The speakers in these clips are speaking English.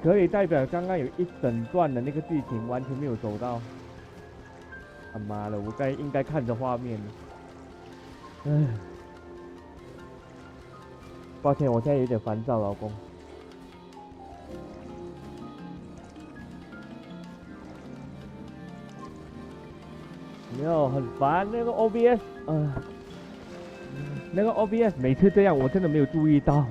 可以代表刚刚有一整段的那个剧情完全没有走到。他妈的，我应该看着画面。唉，抱歉，我现在有点烦躁，老公。没有，很烦那个 OBS， 那个 OBS 每次这样，我真的没有注意到。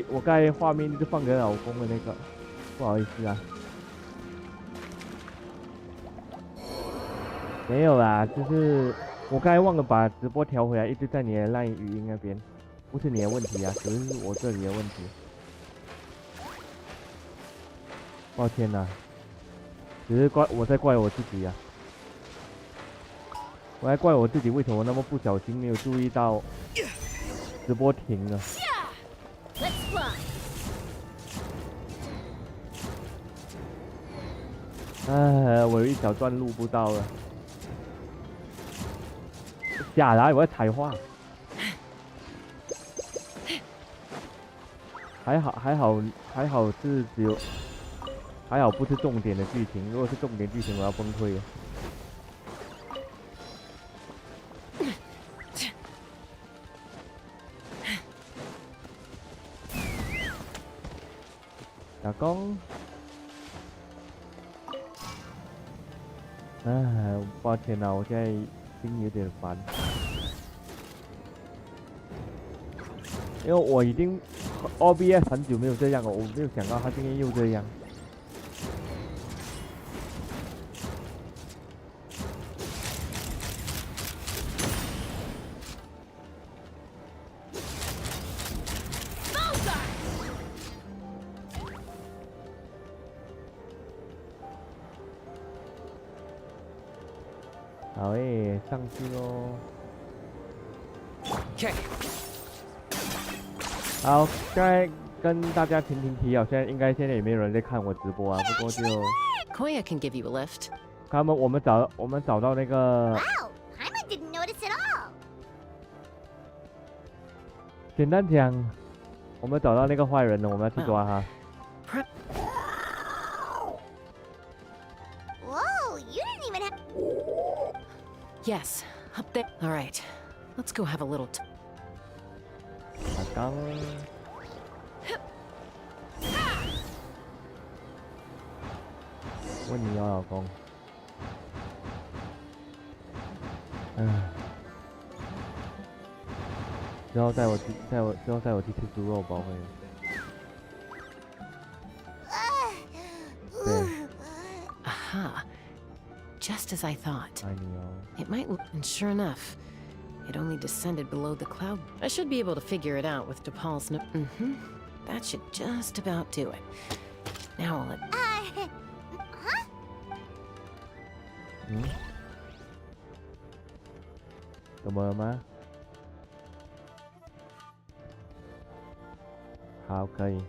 我该画面就放给老公的那个，不好意思啊。没有啦，就是我刚才忘了把直播调回来，一直在你的LINE语音那边，不是你的问题啊，只是我这里的问题。抱歉啦，只是我在怪我自己呀。我还怪我自己为什么那么不小心没有注意到直播停了。我有一小段录不到了。下来，我要彩画。还好是只有，还好不是重点的剧情。如果是重点剧情，我要崩溃了。老公，抱歉啦，我现在心有点烦，因为我已经 OBS 很久没有这样了，我没有想到他今天又这样。好上去喽。好，现在跟大家停提啊，现在也没有人在看我直播啊，不过就 Koya can give you a lift. 我们找到那个。Wow, I didn't notice at all. 简单讲，我们找到那个坏人了，我们要去抓他。Whoa, you didn't even have. Yes, up there. All right, let's go have a little. 刚。问你哦，老公。之后带我去吃猪肉包会。对。Aha. Just as I thought. I know. It might, and sure enough, it only descended below the cloud. I should be able to figure it out with DePaul's no. That should just about do it. Now I'll let. Huh? 怎么了吗？好，可以。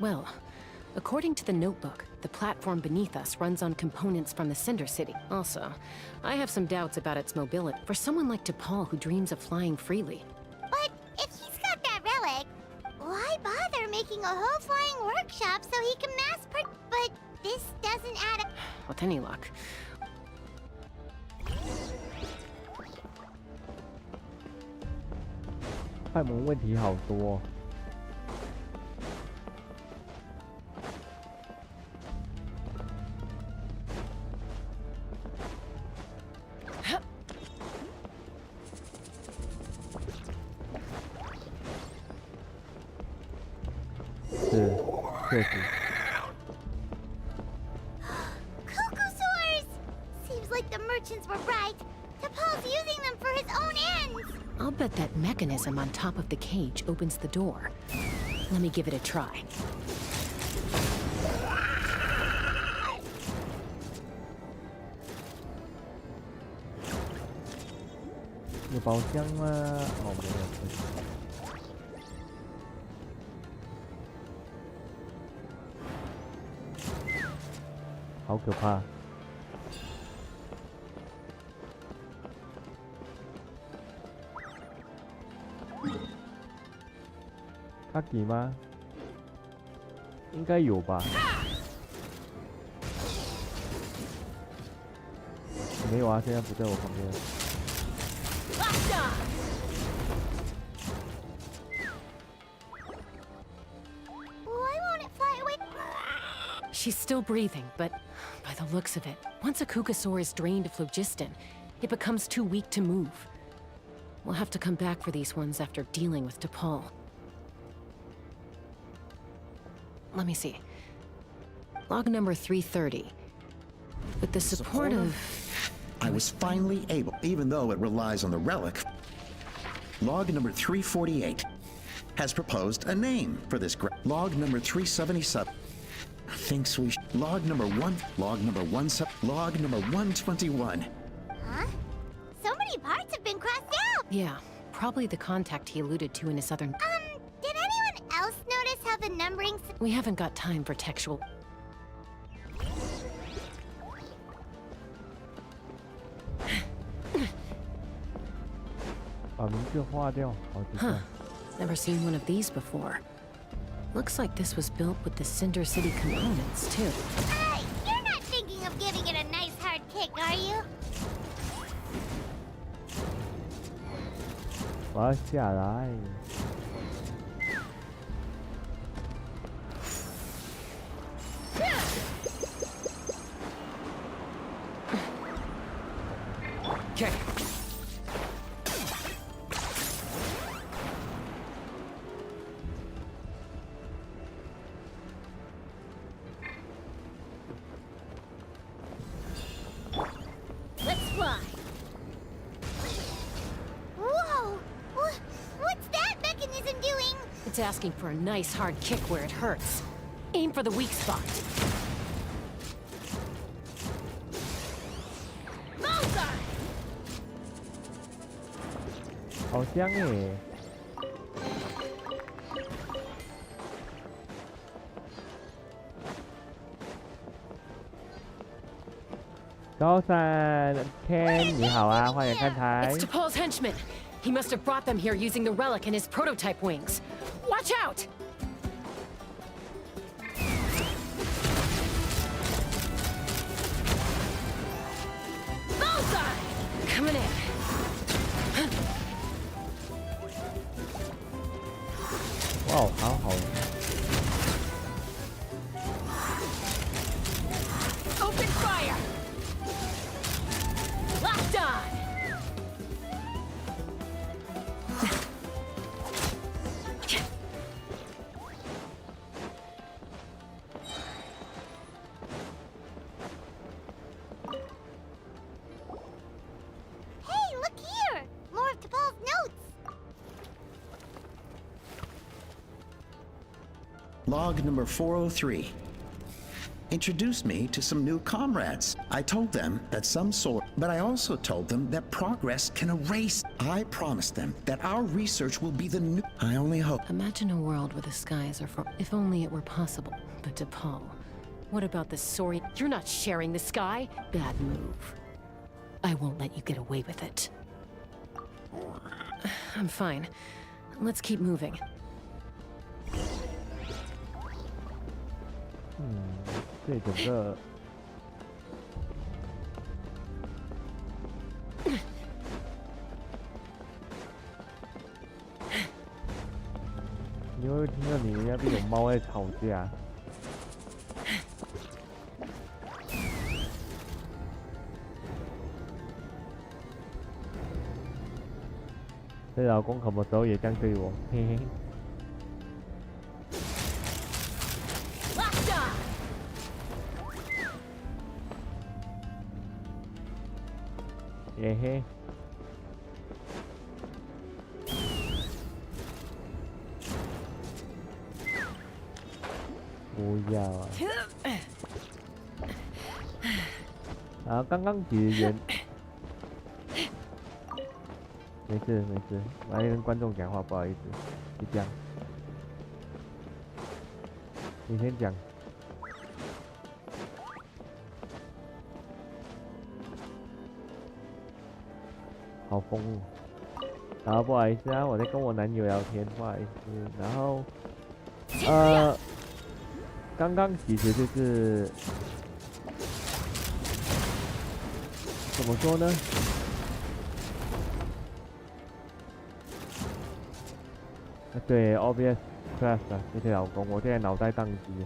Well, according to the notebook, the platform beneath us runs on components from the Cinder City. Also, I have some doubts about its mobility. For someone like DePaul who dreams of flying freely. But if he's got that relic, why bother making a whole flying workshop so he can But this doesn't add up. With any luck. 快门问题好多。确实。Cocosaurs! Seems like the merchants were right. DePaul's using them for his own ends. I'll bet that mechanism on top of the cage opens the door. Let me give it a try. 有宝箱吗？哦，没有。好可怕！Husky 吗？应该有吧。没有啊，现在不在我旁边。She's still breathing, but by the looks of it, once a Kukasaur is drained of phlogiston, it becomes too weak to move. We'll have to come back for these ones after dealing with DePaul. Let me see. Log number 330. With the support of... I was finally able, even though it relies on the relic. Log number 348 has proposed a name for this log number 377 thinks we log number 1, log number 1, log number 121. Huh? So many parts have been crossed out! Yeah, probably the contact he alluded to in his other... Did anyone else notice how the numbering... We haven't got time for textual... 把名字划掉，好奇怪。 Never seen one of these before. Looks like this was built with the Cinder City components, too. You're not thinking of giving it a nice hard kick, are you? 我要下来。Okay. Let's fly. Whoa! What's that mechanism doing? It's asking for a nice hard kick where it hurts. Aim for the weak spot. Bullseye! 好香耶！高山 Ken 你好啊，欢迎看台。 It's DePaul's henchman. He must have brought them here using the relic and his prototype wings. Watch out! Bullseye! Coming in. 哇，好好。 Open fire! Locked on! Hey, look here! More of T'Pol's notes! Log number 403 introduced me to some new comrades. I told them that some sort, but I also told them that progress can erase. I promised them that our research will be the new. I only hope. Imagine a world where the skies are for... If only it were possible. But DePaul, what about the sorry... You're not sharing the sky? Bad move. I won't let you get away with it. I'm fine. Let's keep moving. 这整个你会听到你那边有猫在吵架。这老公什么时候也这样对我？嘿嘿。 Locked on! 嘿嘿。不要啊！啊，刚刚其实没事没事，我来跟观众讲话，不好意思，你讲，你先讲。好疯哦！然后不好意思啊，我在跟我男友聊天，不好意思。然后，刚刚其实就是怎么说呢？对 ，OBS Crash 啊，谢谢老公，我现在脑袋宕机。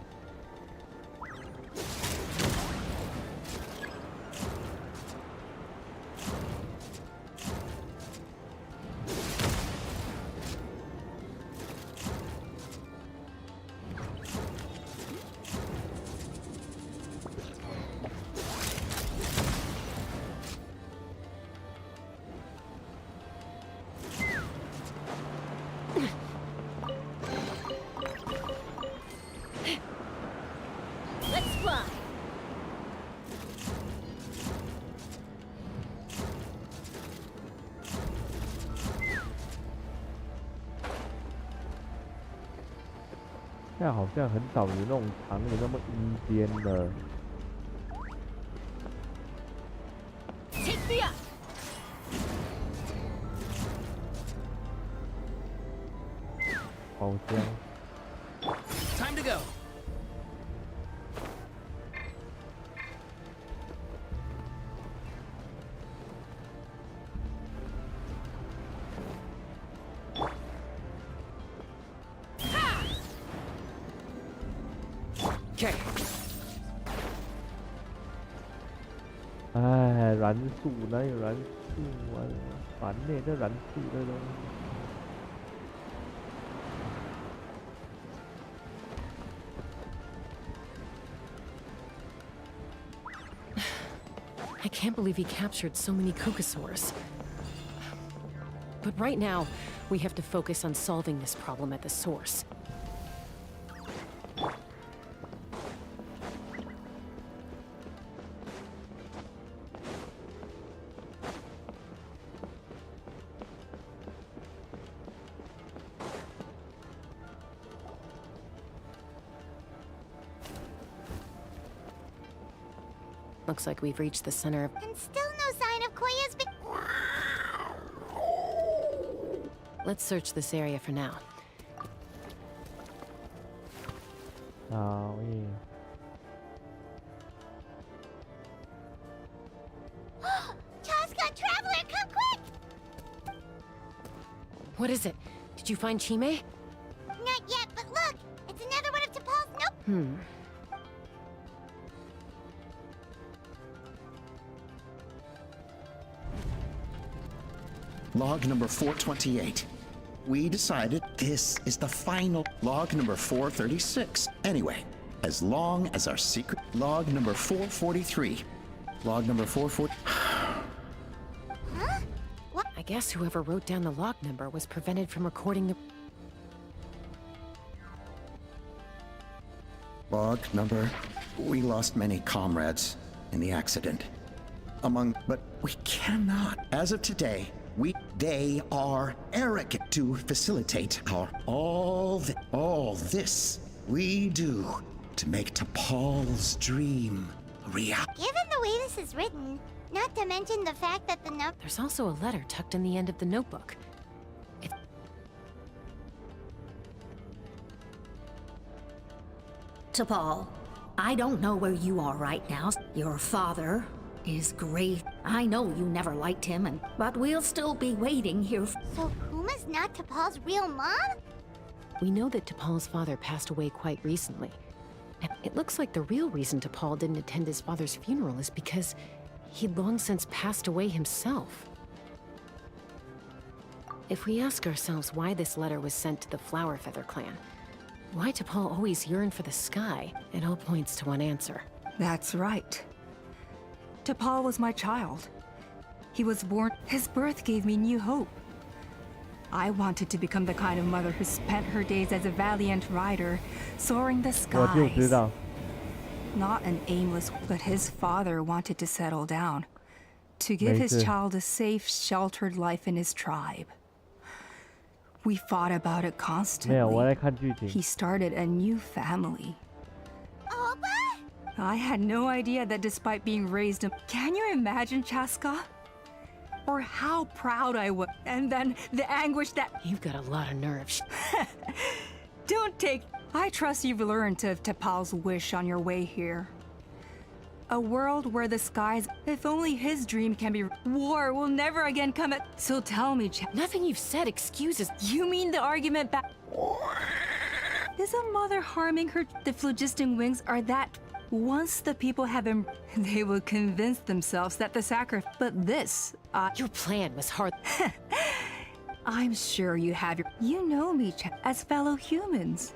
现在好像很少有那种场有那么阴间的。好香。Time to go. Okay. 哎，燃素哪有燃素啊？烦呢，这燃素这东西。I can't believe he captured so many Kukasaurs. But right now, we have to focus on solving this problem at the source. Looks like we've reached the center of... And still no sign of Koya's big... Let's search this area for now. Oh, yeah. Chaska, Traveler, come quick! What is it? Did you find Chime? Not yet, but look! It's another one of T'Pol's nope. Log number 428. We decided this is the final log number 436. Anyway, as long as our secret log number 443. Log number 440. Huh? What? I guess whoever wrote down the log number was prevented from recording the... Log number. We lost many comrades in the accident. But we cannot, as of today, they are arrogant to facilitate all this we do to make T'Pol's dream a reality. Given the way this is written, not to mention the fact that the number... There's also a letter tucked in the end of the notebook. T'Pol, I don't know where you are right now. Your father is great. I know you never liked him, but we'll still be waiting here. So Puma's not T'Pol's real mom? We know that T'Pol's father passed away quite recently. And it looks like the real reason T'Pol didn't attend his father's funeral is because he'd long since passed away himself. If we ask ourselves why this letter was sent to the Flower Feather clan, why T'Pol always yearned for the sky, it all points to one answer. That's right. T'Pol was my child. He was born... His birth gave me new hope. I wanted to become the kind of mother who spent her days as a valiant rider, soaring the skies. Not an aimless... But his father wanted to settle down. to give his 没事。 child a safe, sheltered life in his tribe. We fought about it 没有，我 constantly. 在看剧 He 情。 started a new family. Opa? I had no idea that despite being raised in... Can you imagine, Chaska? Or how proud I was, and then the anguish that... You've got a lot of nerve. Don't take... I trust you've learned to T'Pol's wish on your way here. A world where the skies... If only his dream can be... War will never again come at... So tell me, Nothing you've said excuses. You mean the argument back... Is a mother harming her... The phlogiston wings are that... Once the people have been... They will convince themselves that the sacrifice... But this... Your plan was hard. I'm sure you have your... You know me, as fellow humans.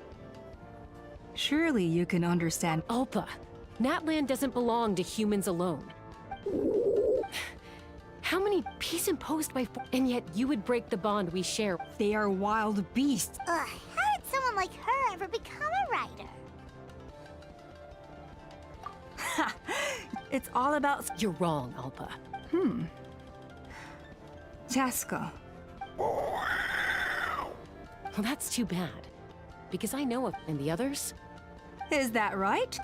Surely you can understand... Ulpa, Natland doesn't belong to humans alone. How many peace imposed by... And yet you would break the bond we share. They are wild beasts. Ugh, how did someone like her ever become a writer? It's all about... You're wrong, Ulpa. Chaska. Well, that's too bad. Because I know of... And the others? Is that right?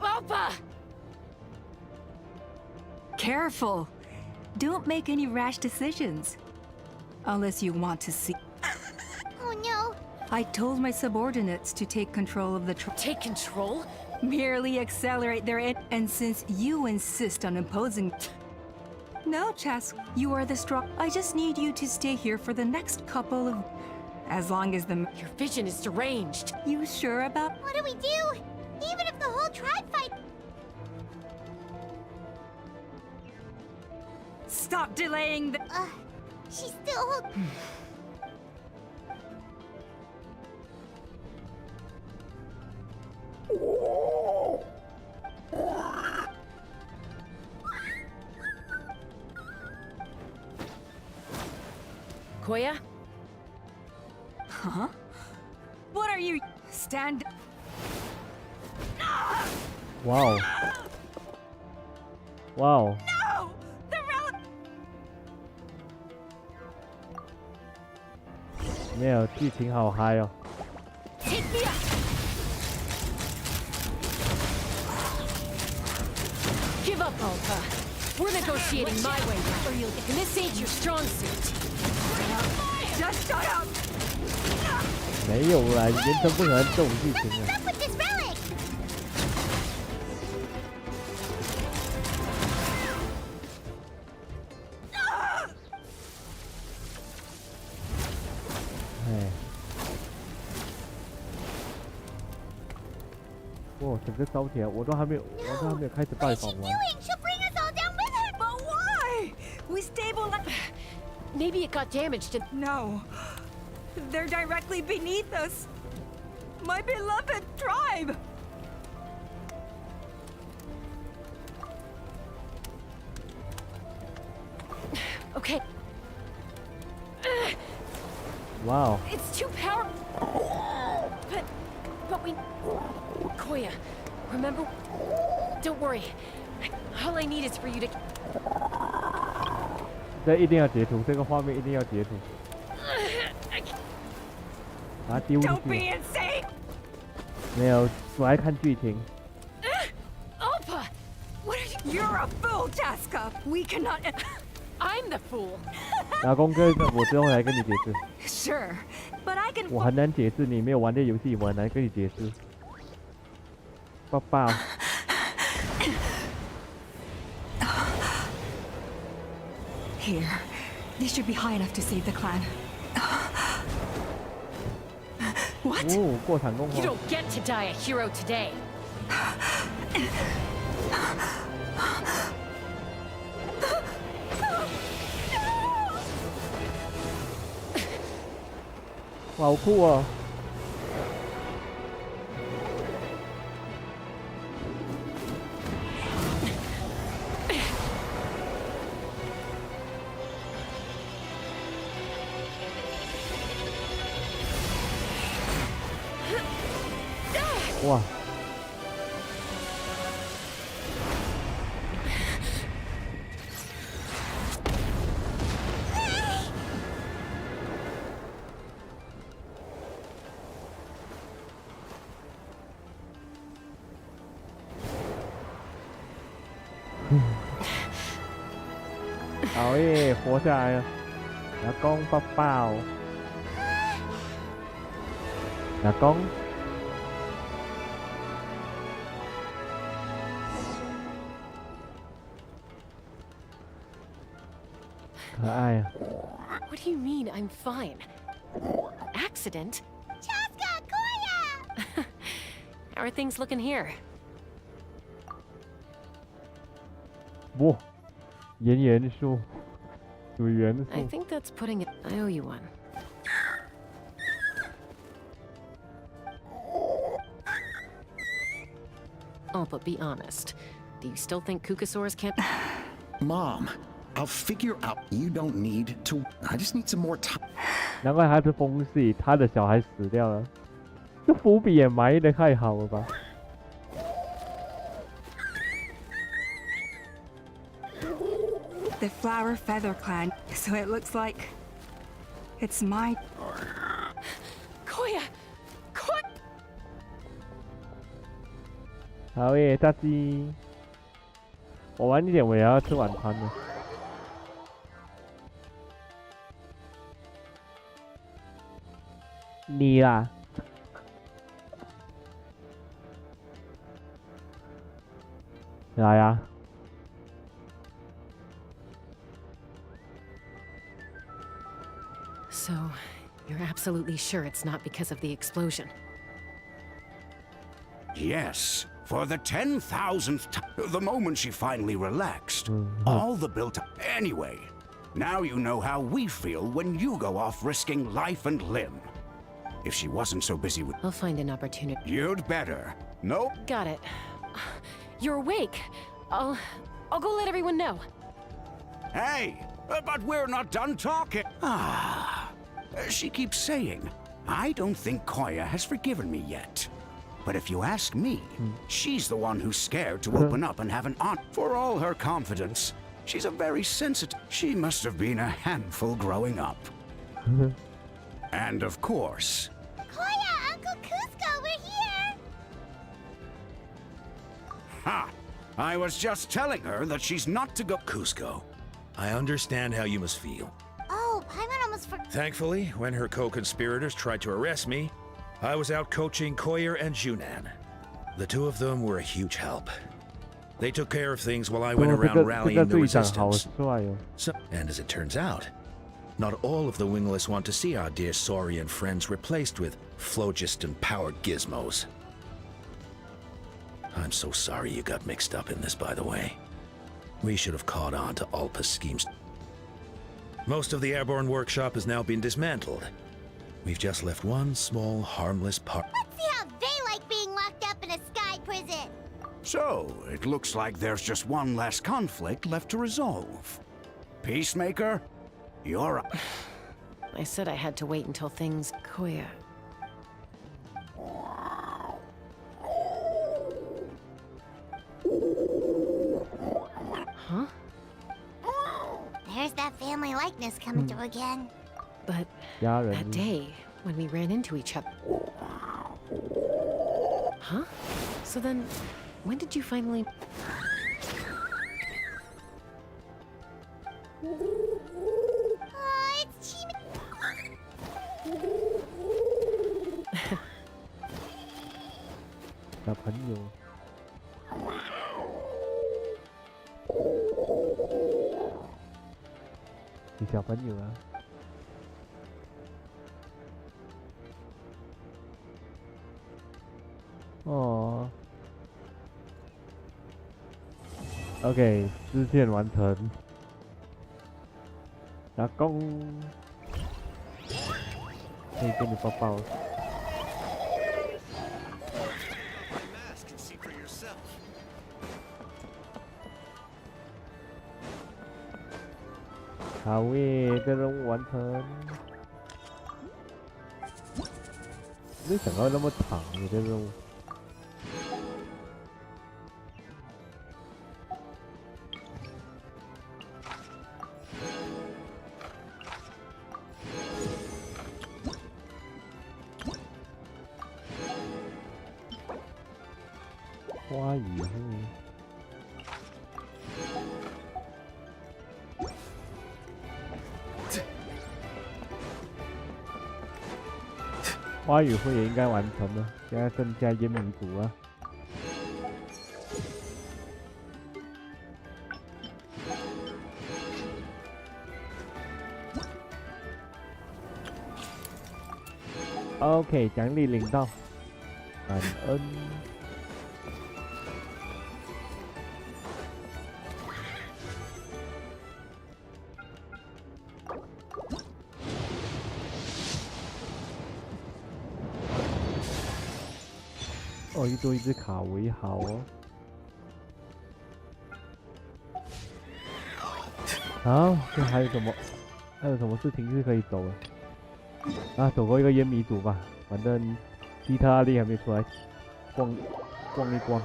Ulpa! Careful. Don't make any rash decisions. Unless you want to see... Oh no. I told my subordinates to take control of the... Take control? Merely accelerate their... And since you insist on imposing... No, Chas, you are the strong... I just need you to stay here for the next couple of... As long as the... Your vision is deranged. You sure about... What do we do? Even if the whole tribe fight... Stop delaying the... She's still... Koya? Huh? What are you... Stand... 哇哦！哇哦！ No! The relic... 没有，剧情好嗨哦！ Take me up! Give up, Ulpa. We're negotiating my way now. And this ain't your strong suit. Just shut up! 没有啦，原神不喜欢这种剧情啊。 What's up with this relic? 哎，哇，整个烧起来，我都还没有开始拜 What is 访 she 完。 doing? She'll bring us all down with her! But why? We stabilized... Maybe it got damaged and... No. They're directly beneath us. My beloved tribe. Okay. 哇哦！ It's too powerful. But we... Koya, remember? Don't worry. All I need is for you to... 这一定要截图，这个画面一定要截图。把它丢进 Don't be 去。 insane. 没有，我爱看剧情。 Ulpa! What are you... You're a fool, Chaska. We cannot... I'm the fool. 老公哥，我之后来跟你解释。 Sure, but I can... 我很难解释，你没有玩这游戏，我很难跟你解释。抱抱。 Here. This should be high enough to save the clan. What? 哦，过场功 You 夫。 don't get to die a hero today. 哇，好酷哦！哇！好耶，活下来了！老公抱抱，老公。可爱啊！ What do you mean I'm fine? Accident? Chaska, Koya! How are things looking here? 哇，元素，有元 I 素。 think that's putting it. I owe you one. Oh, but be honest. Do you still think Kukasaurs can't? Mom, I'll figure out. You don't need to. I just need some more time. 难怪他是风系，他的小孩死掉了。这伏笔也埋得太好了吧？ The Flower Feather Clan, so it looks like it's my. Koya! Koya! 好耶，炸鸡！我晚一点我也要吃晚餐了。你啦？来呀！ So, you're absolutely sure it's not because of the explosion? Yes, for the 10,000th time. The moment she finally relaxed, all the built up. Anyway, now you know how we feel when you go off risking life and limb. If she wasn't so busy with. I'll find an opportunity. You'd better. Nope. Got it. You're awake. I'll go let everyone know. Hey, but we're not done talking. She keeps saying, I don't think Koya has forgiven me yet. But if you ask me, she's the one who's scared to open up and have an aunt. For all her confidence, she's a very sensitive. She must have been a handful growing up. And of course... Koya, Uncle Cusco, we're here! Ha! I was just telling her that she's not to go... Cusco, I understand how you must feel. Oh, Paimon almost forgot. Thankfully, when her co-conspirators tried to arrest me, I was out coaching Koyer and Junan. The two of them were a huge help. They took care of things while I went around rallying the resistance. And as it turns out, not all of the wingless want to see our dear Saurian friends replaced with phlogiston-powered gizmos. I'm so sorry you got mixed up in this, by the way. We should have caught on to Alpa's schemes. Most of the airborne workshop has now been dismantled. We've just left one small, harmless part. Let's see how they like being locked up in a sky prison. So, it looks like there's just one last conflict left to resolve. Peacemaker, you're up. I said I had to wait until things... Koya... Huh? There's that family likeness coming through again. But that day, when we ran into each other... Huh? So then, when did you finally... Oh, it's Chimi. 小朋友。你小朋友啊。哦。OK， 支线完成。老公，可以给你抱抱。好耶，这任务完成。没想到那么长，你的任务。花语会。花语会也应该完成了，现在剩下烟迷族啊。OK， 奖励领到，感恩。哦，一只卡维好哦。好，这还有什么？还有什么事情是可以走的？啊，走过一个烟迷族吧，反正希特阿力还没出来，逛一逛。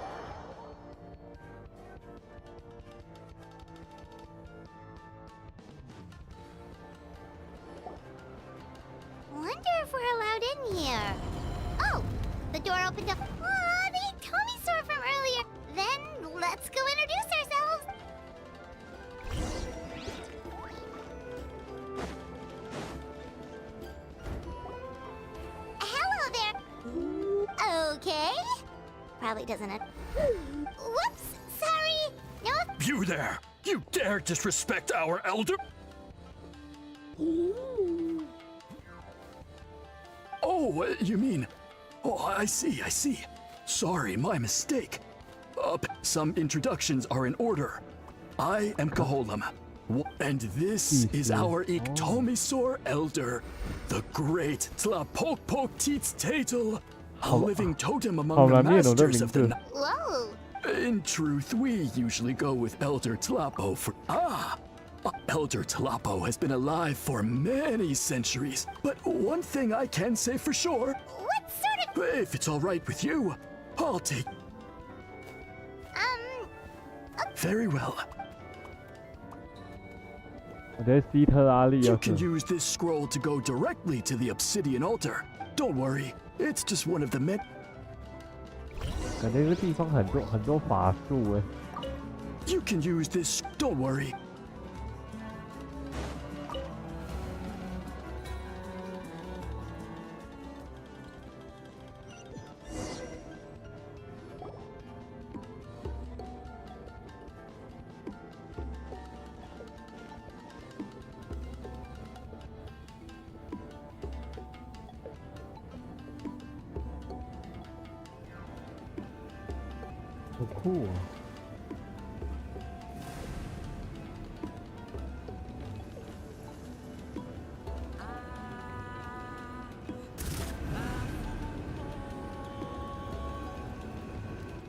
Wonder if we're allowed in here. Oh, the door opened up. Aw, the Tommy store from earlier. Then let's go introduce ourselves. Hello there. Okay. Probably doesn't it? Whoops, sorry. No. You there! You dare disrespect our elder? Oh, you mean... Oh, I see. Sorry, my mistake. Some introductions are in order. I am Kaholam, and this is our Iktomisor elder, the great Tlapokpok Teets Tatel, a living totem among the masters of the night. Whoa. In truth, we usually go with Elder Tlapo for... Elder Tlapo has been alive for many centuries, but one thing I can say for sure... What sort of... If it's all right with you, I'll take... Very well. You can use this scroll to go directly to the obsidian altar. Don't worry, it's just one of the many... 感觉这个地方很多法术哎。You can use this. Don't worry. So cool.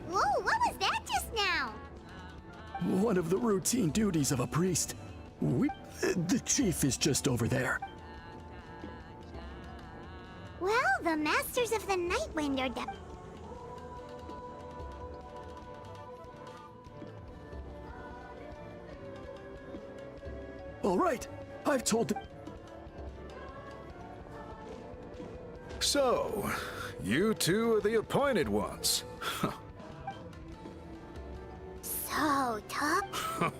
Whoa, what was that just now? One of the routine duties of a priest. The chief is just over there. Well, the Masters of the Night Wind are All right, I've told them. So, you two are the appointed ones. so tough.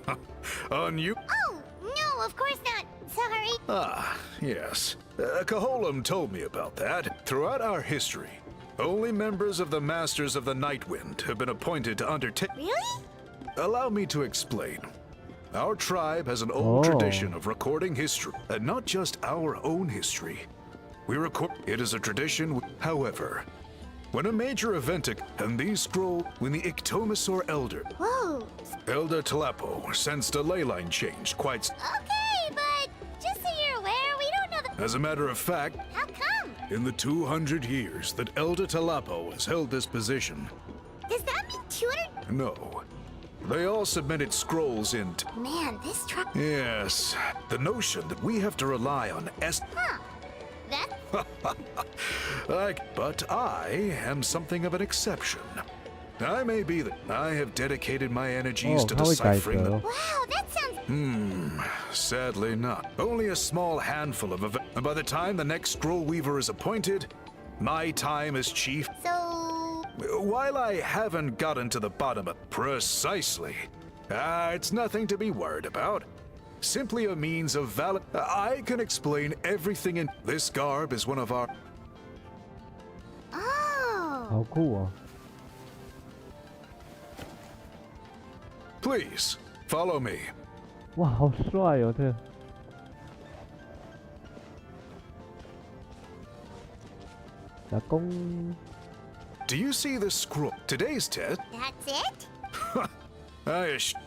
On you. Oh, no, of course not. Sorry. Ah, yes. Kaholam told me about that. Throughout our history, only members of the Masters of the Night Wind have been appointed to undertake. Really? Allow me to explain. Our tribe has an old tradition of recording history, and not just our own history. We record it is a tradition. However, when a major event and these scroll, when the Iktomisor Elder, Whoa. Elder Tlapo, sensed a ley line change quite. Okay, but just so you're aware, we don't know the... As a matter of fact, How come? in the 200 years that Elder Tlapo has held this position, Does that mean 200? no. They all submitted scrolls in. Man, this truck... Yes, the notion that we have to rely on Huh. That... But I am something of an exception. I may be that I have dedicated my energies to deciphering them. Wow, that sounds... Sadly not. Only a small handful of events. And by the time the next scroll weaver is appointed, my time as chief... So... While I haven't gotten to the bottom of precisely, it's nothing to be worried about. Simply a means of valid. I can explain everything in this garb is one of our. Oh. 好酷哦！ Please follow me. 哇，好帅哦，这。打工。 Do you see the scroll? Today's test. That's it?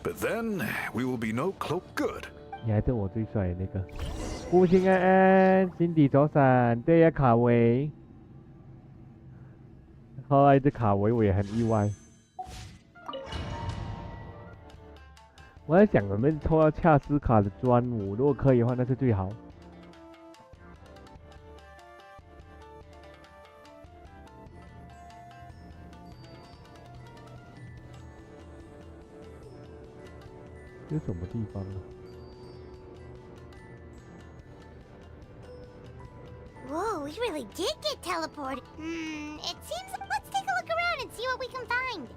But then we will be no cloak good. 你还是我最帅的那个。孤星安安，心底走闪，对呀，卡维。后来这卡维我也很意外。我在想，能不能抽到恰斯卡的专武？如果可以的话，那是最好。 这什么地方啊？ Whoa, we really did get teleported. It seems. Let's take a look around and see what we can find.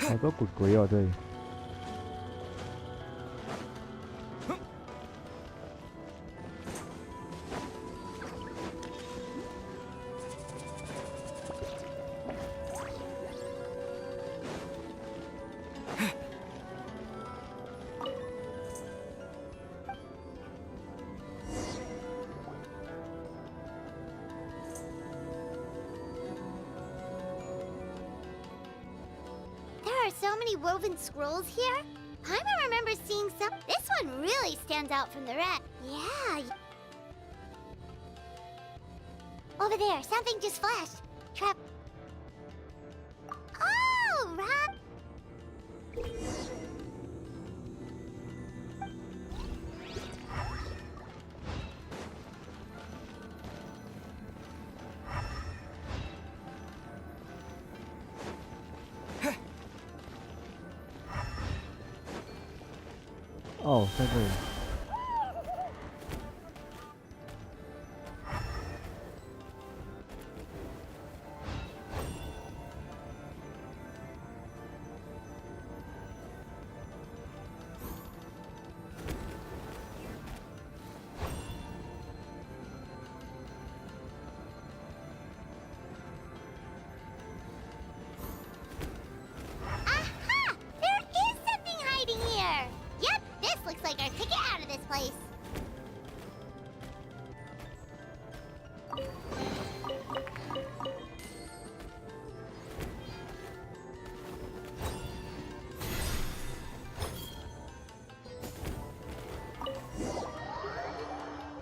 好多鬼鬼哦，这里。So many woven scrolls here. Paimon remembers seeing some. This one really stands out from the rest. Yeah. Over there, something just flashed. Trap. Oh, Rob. Oh, 在这里。Aha! There is something hiding here. Yep, this looks like our ticket out of this place.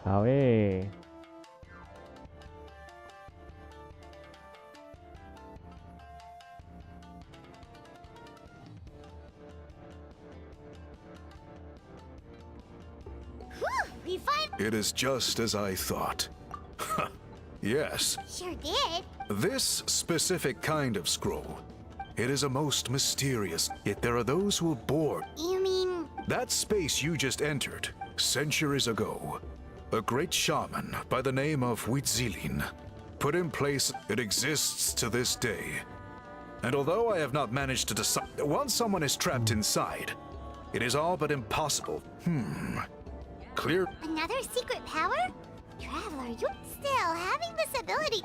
Hảo ê. We find. It is just as I thought. Yes. Sure did. This specific kind of scroll. It is a most mysterious, yet there are those who are bored. You mean? That space you just entered, centuries ago, a great shaman by the name of Huitzilin put in place. It exists to this day. And although I have not managed to decide, once someone is trapped inside, it is all but impossible. Clear? Another secret power? Traveler, you still having this ability.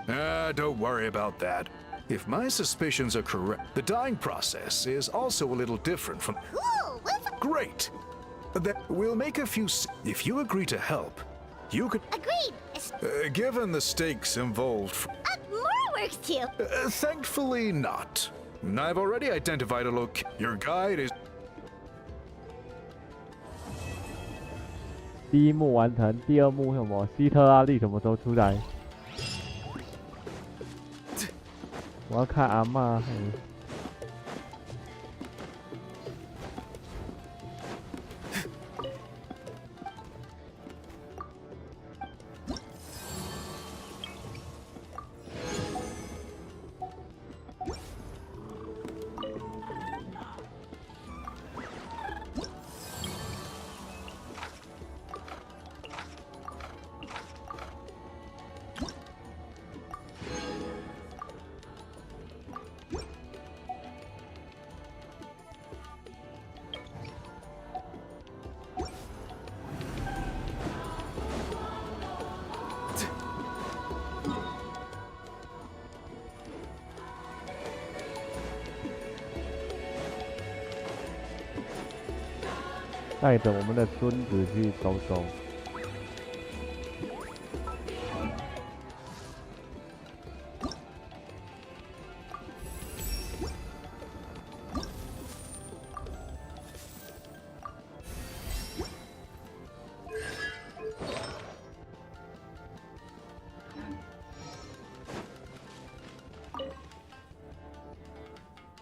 Don't worry about that. If my suspicions are correct, the dying process is also a little different from. Cool. Great. Then we'll make a few. If you agree to help, you could. Agreed. Given the stakes involved. More work too. Thankfully not. I've already identified a location. Your guide is. 第一幕完成，第二幕什么？希特拉利什么时候出来？我要看阿嬷。带着我们的孙子去走走。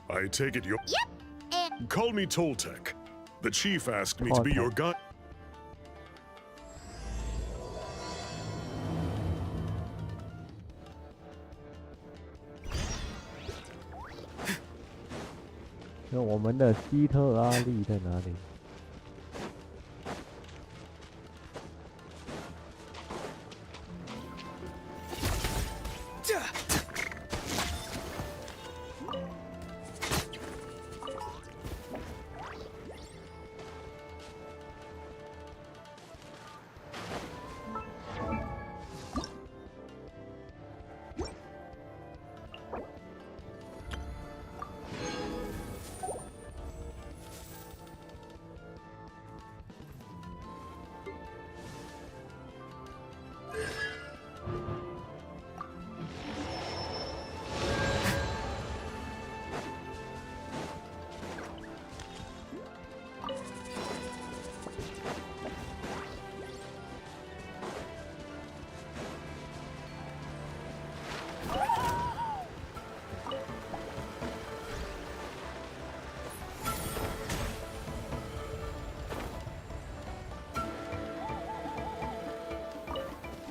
I take it you're... Yep. Call me Toltec. The chief asked me to be your guide. 那我们的希特拉利在哪里？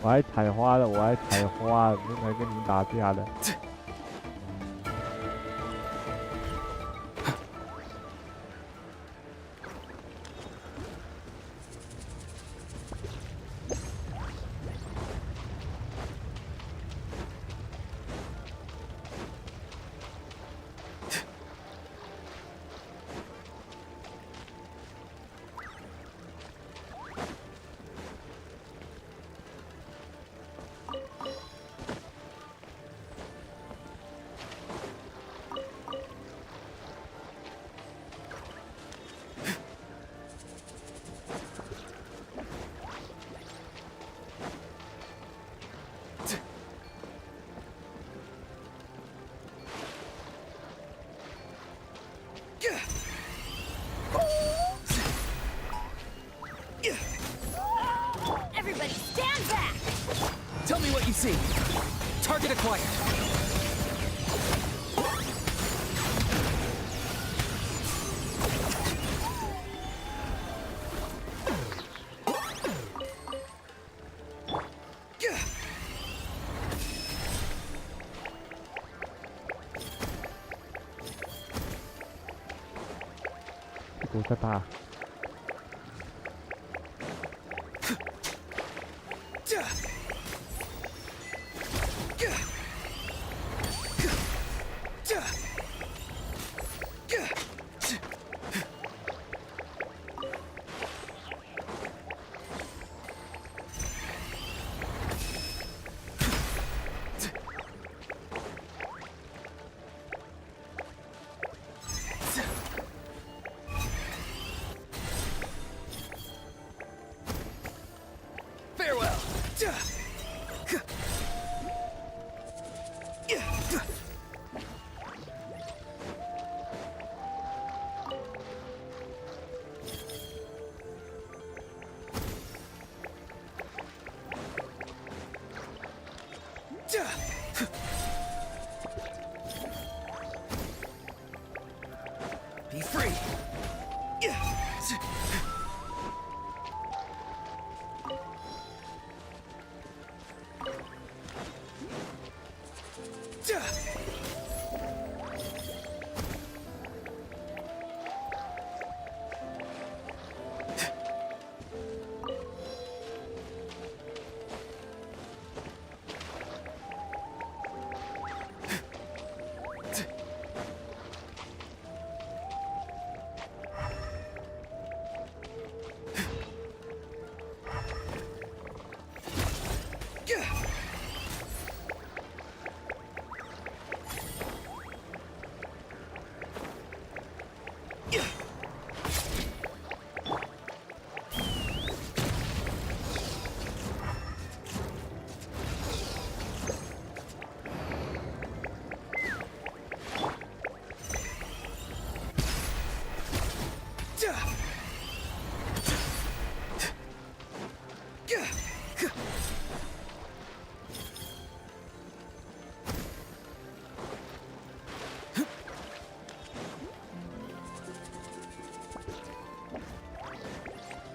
我还采花的，我还采花，不是来跟你打架的。Everybody stand back! Tell me what you see. Target acquired. Ủa sao ta? Be free.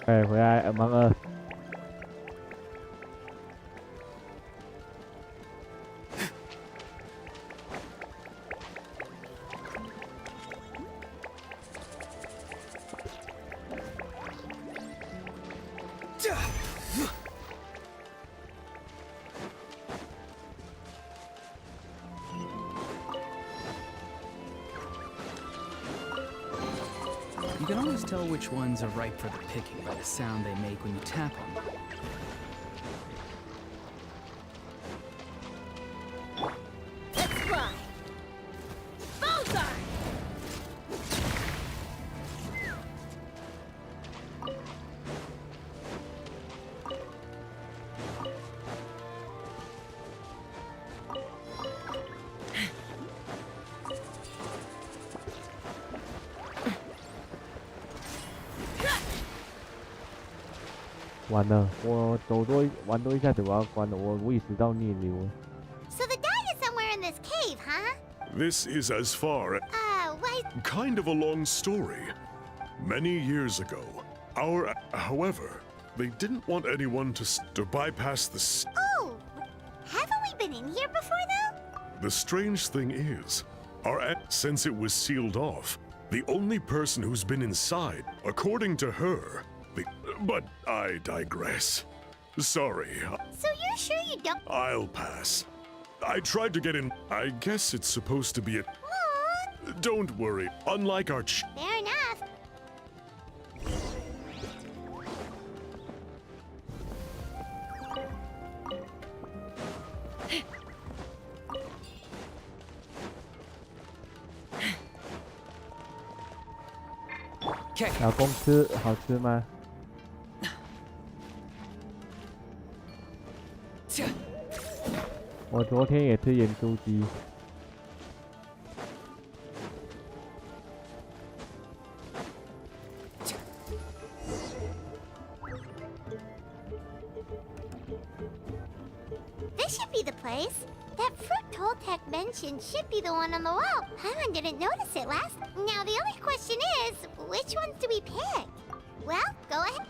哎，回来忙二。You can always tell which ones are ripe for the picking by the sound they make when you tap on them. Let's fly! Bullseye! 完了，我玩多一下子我要关了，我意识到逆流了。 So the dog is somewhere in this cave, huh? This is as far. Why? Kind of a long story. Many years ago, however, they didn't want anyone to bypass the. Oh, haven't we been in here before, though? The strange thing is, since it was sealed off, the only person who's been inside, according to her, but I digress. Sorry. So you're sure you don't? I'll pass. I tried to get in. I guess it's supposed to be a. Aww. Don't worry. Unlike our. Fair enough. Okay. 老公吃好吃吗？我昨天也吃盐酥鸡。This should be the place. That fruit Toltec mentioned should be the one on the wall. Paimon didn't notice it last. Now the only question is, which ones do we pick? Well, go ahead.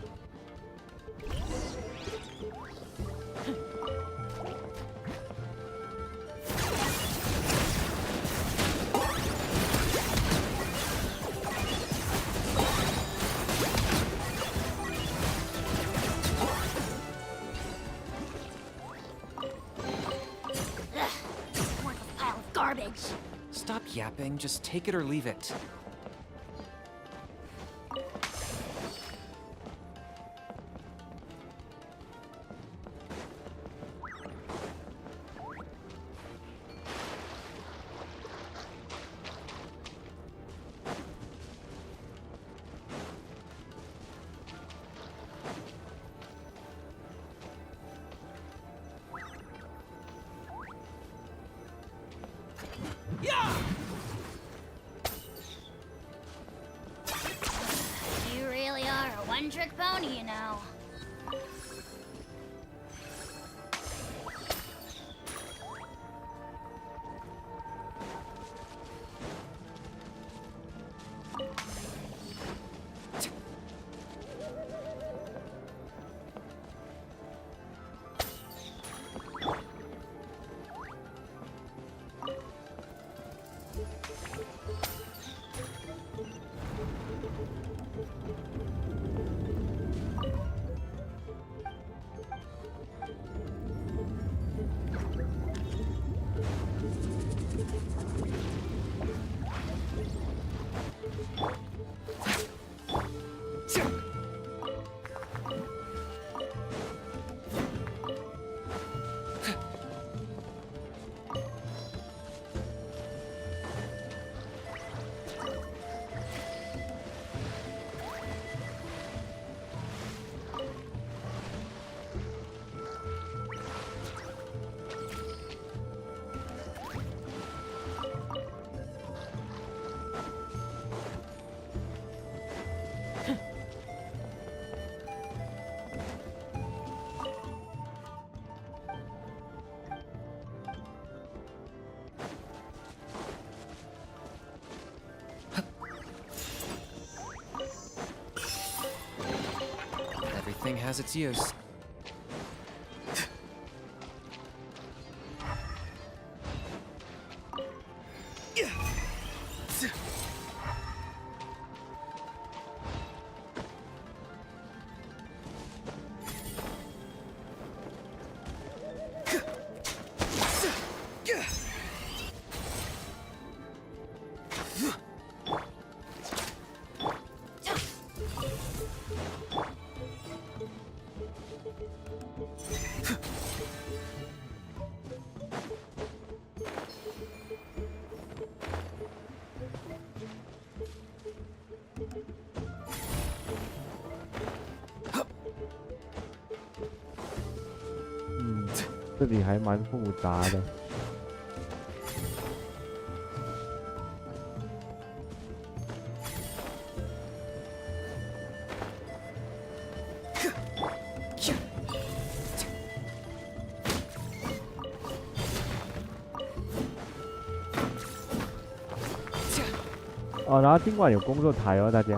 Garbage. Stop yapping, just take it or leave it. has its use.这里还蛮复杂的。哦，然后今晚有工作台哦，大家。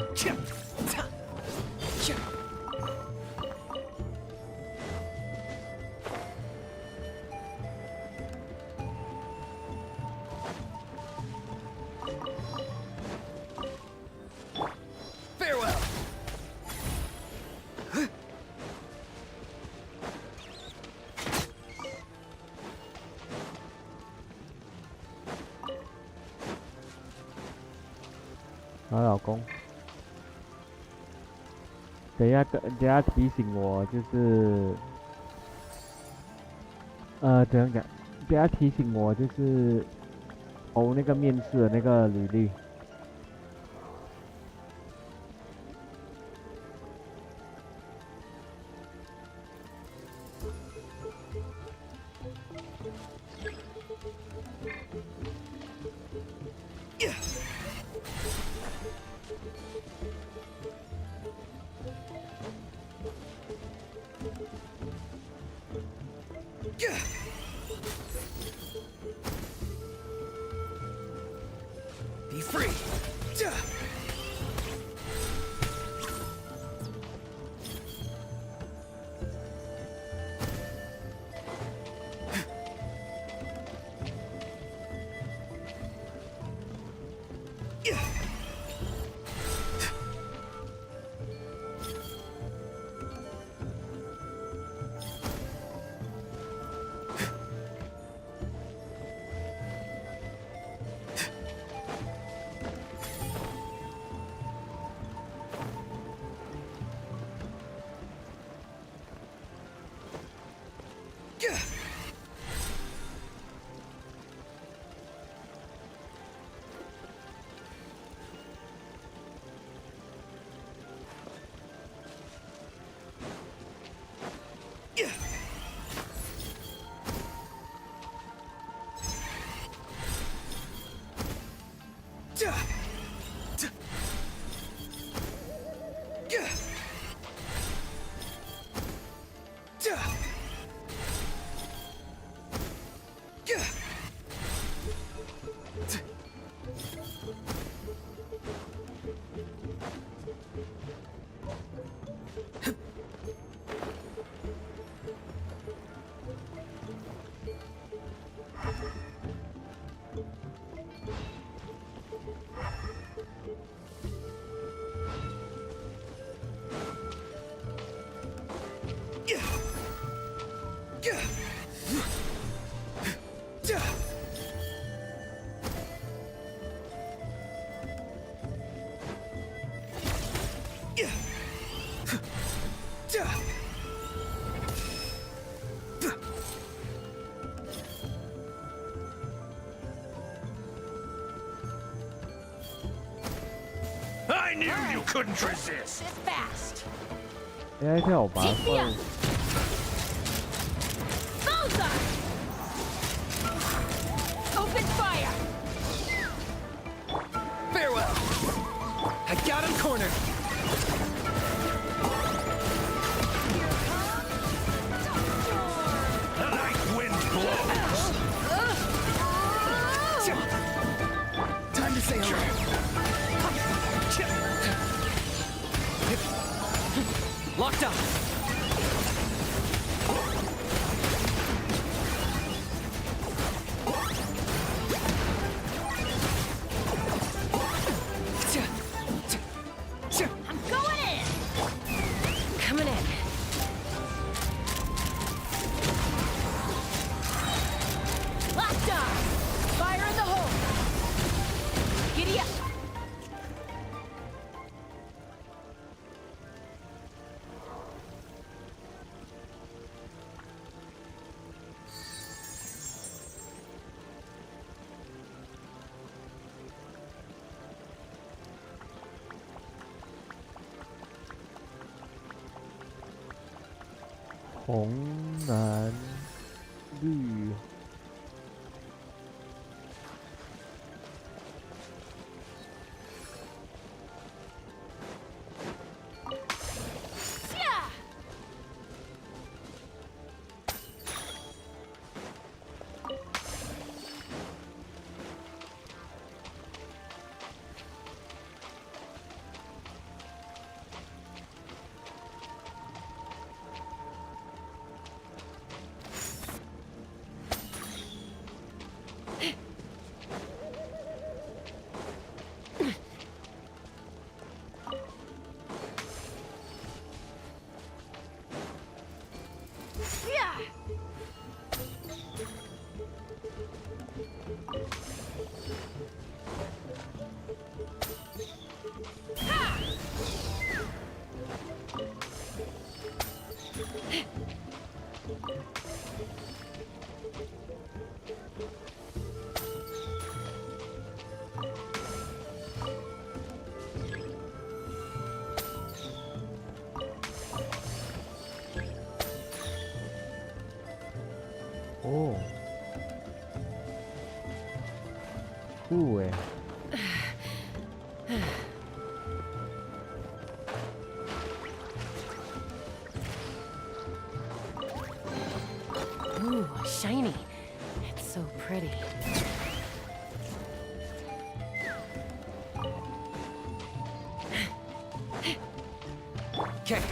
好，老公，等一下提醒我，就是怎样讲？等一下提醒我，就是投那个面试的那个履历。Be free. I knew you couldn't resist. Fast. 哎，跳吧。Open fire. Farewell. I got him cornered. The night wind blows. Time to say hello. Locked up. 红蓝绿。哦，酷哎！Ooh, shiny. It's so pretty. Okay.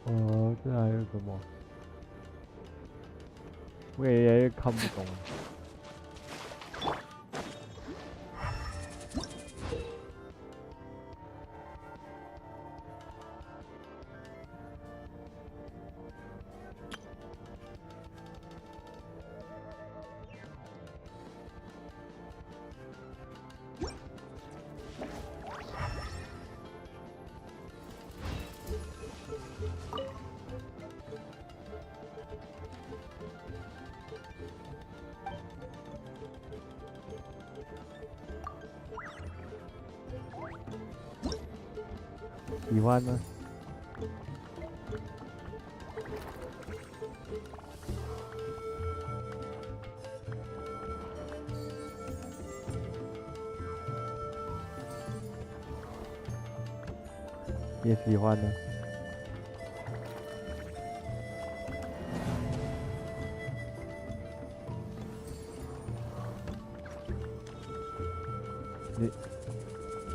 哦，这还有什么？我也看不懂。喜欢呢？也喜欢呢？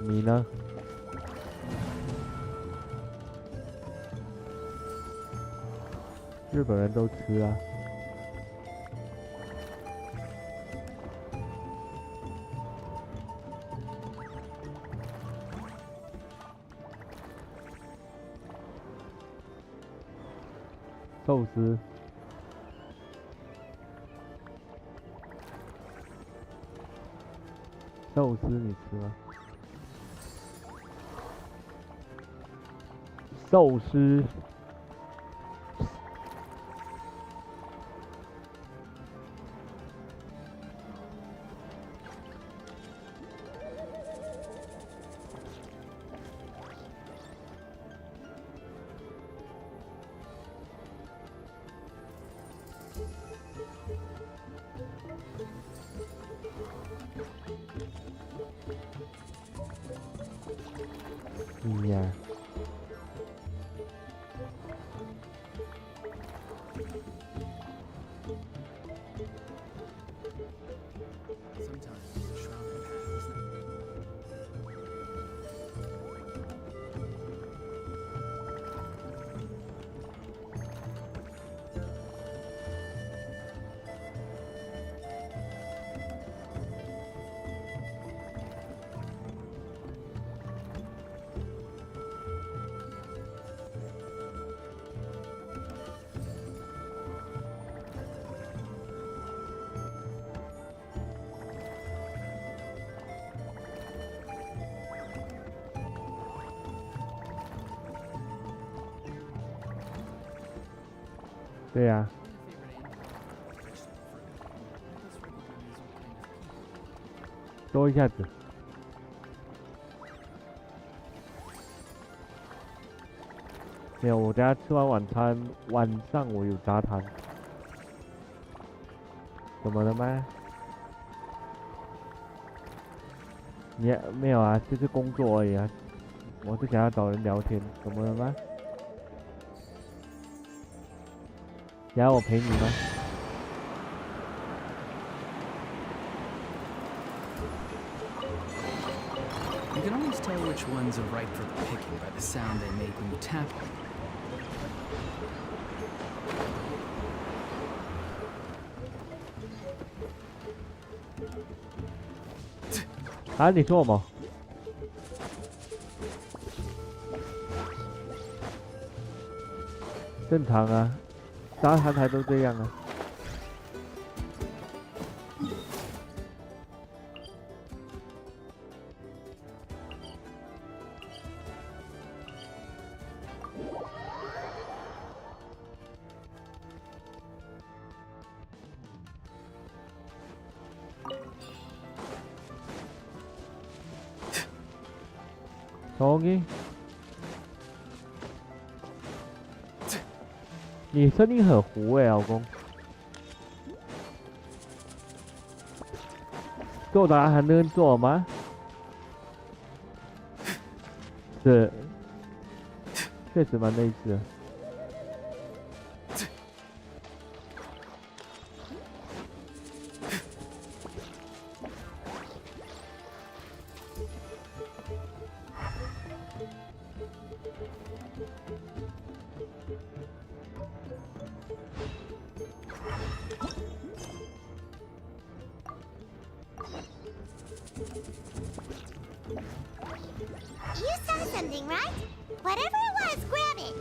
你呢？日本人都吃啊。寿司。寿司你吃吗？寿司。呀。对呀、多一下子。没有，我等下吃完晚餐，晚上我有杂谈。怎么了吗？你没有啊，就是工作而已啊。我是想要找人聊天，怎么了吗？想要我陪你吗？ You can always tell which ones are ripe for the picking by the sound they make when you tap them. 啊，你说什么？正常啊，杂谈台都这样啊。OK， 你声音很糊老公。做答还能做吗？是，确实蛮类似的。 You saw something, right? Whatever it was, grab it.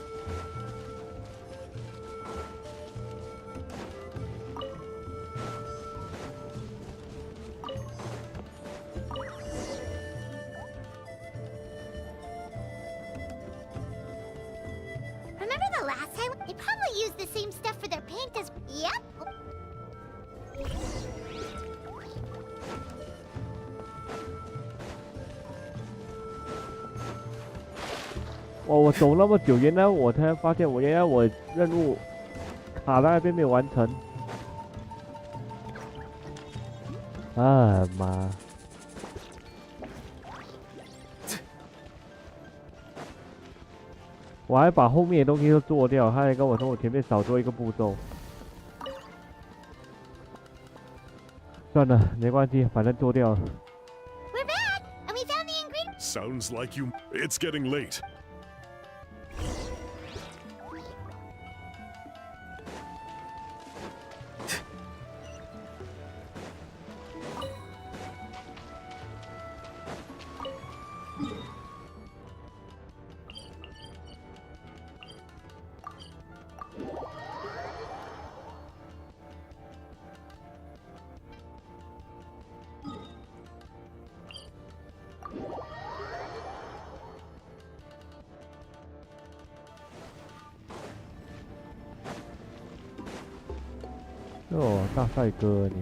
Remember the last time? They probably used the same stuff for their paint as... Yep. 哇！我走那么久，原来我才发现，原来我任务卡在那边没有完成。啊妈！我还把后面的东西都做掉，他还跟我说我前面少做一个步骤。算了，没关系，反正做掉了。 We're back, and we found the ingredient. Sounds like you. It's getting late.哦，大帅哥你。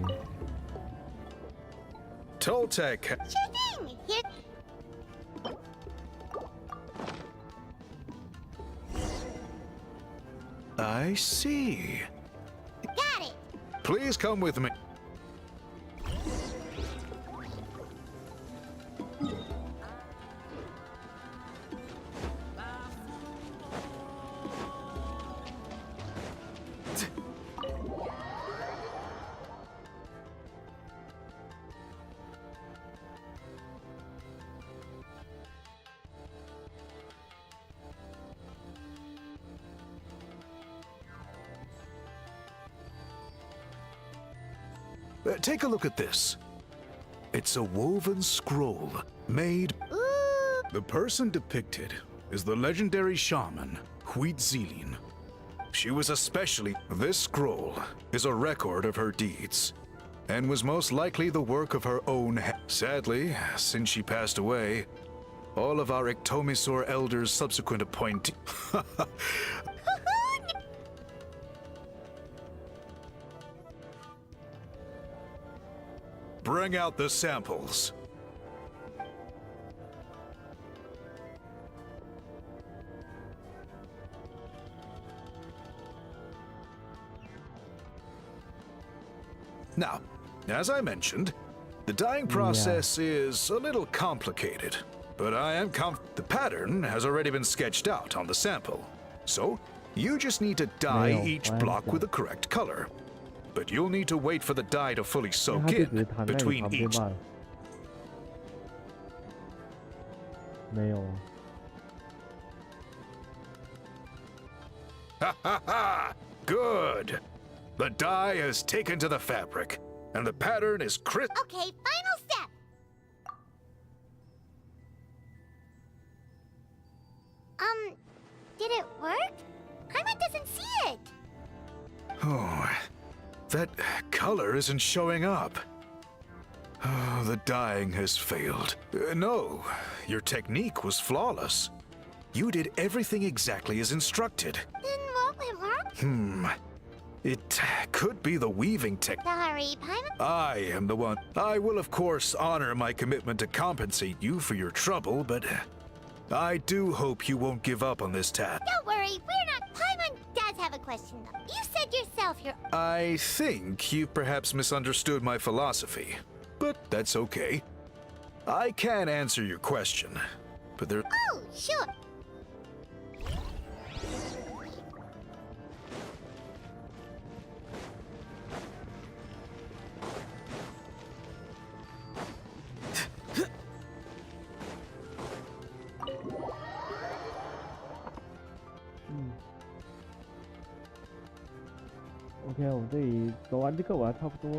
Toltec. Sure thing. Here. I see. Got it. Please come with me. Take a look at this. It's a woven scroll made... Ooh. The person depicted is the legendary shaman, Huitzilin. She was especially... This scroll is a record of her deeds, and was most likely the work of her own... Sadly, since she passed away, all of our Iktomisor elders' subsequent appointees... bring out the samples. Now, as I mentioned, the dyeing process is a little complicated, but I am the pattern has already been sketched out on the sample. So, you just need to dye each block with the correct color. But you'll need to wait for the dye to fully soak in between each. 没有。 Ha ha ha! Good! The dye is taken to the fabric, and the pattern is crisp. Okay, final step. Did it work? Paimon doesn't see it. Oh, that color isn't showing up. Oh, the dyeing has failed. No, your technique was flawless. You did everything exactly as instructed. Then what went wrong? It could be the weaving technique. Sorry, Paimon. I am the one. I will, of course, honor my commitment to compensate you for your trouble, but I do hope you won't give up on this task. Don't worry, we're not. Paimon does have a question, though. You said yourself you're. I think you perhaps misunderstood my philosophy, but that's okay. I can answer your question, but there. Oh, sure. OK， 我们这里走完这个我还差不多。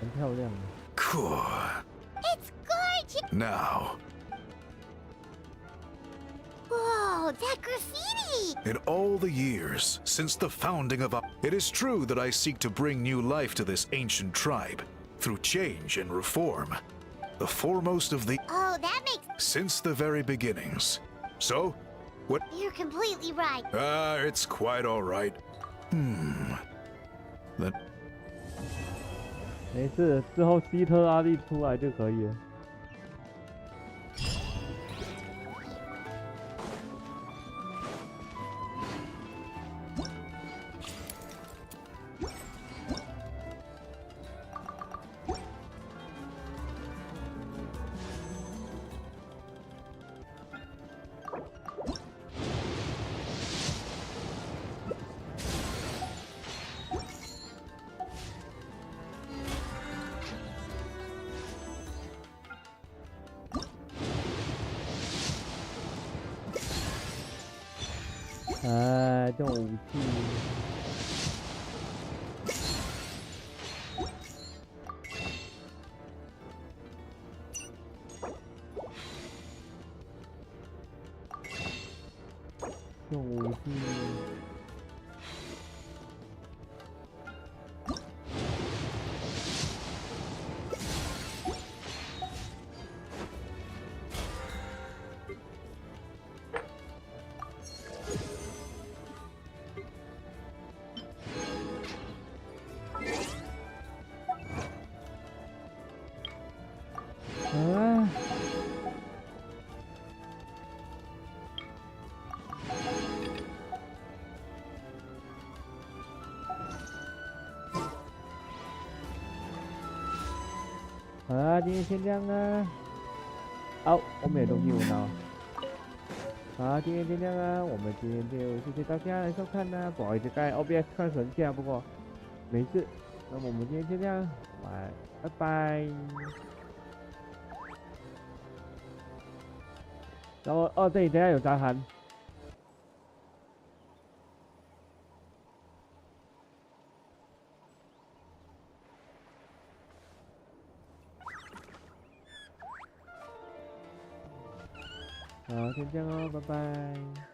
很漂亮的。Cool. It's gorgeous. Now. Whoa, that graffiti! In all the years since the founding of it is true that I seek to bring new life to this ancient tribe through change and reform. The foremost of the Oh, that makes. since the very beginnings. So, what? You're completely right. It's quite all right. That. 没事，之后希特拉利出来就可以了。这种武器。这种武器。好啦，今天先这样啊。好，我们也都听到。好，今天先这样啊，我们今天就谢谢大家来收看啦。不好意思，刚才 OBS 看成这样，不过没事。那么我们今天先这样，拜拜。然后这里等下有杂谈。好，先这样哦，拜拜。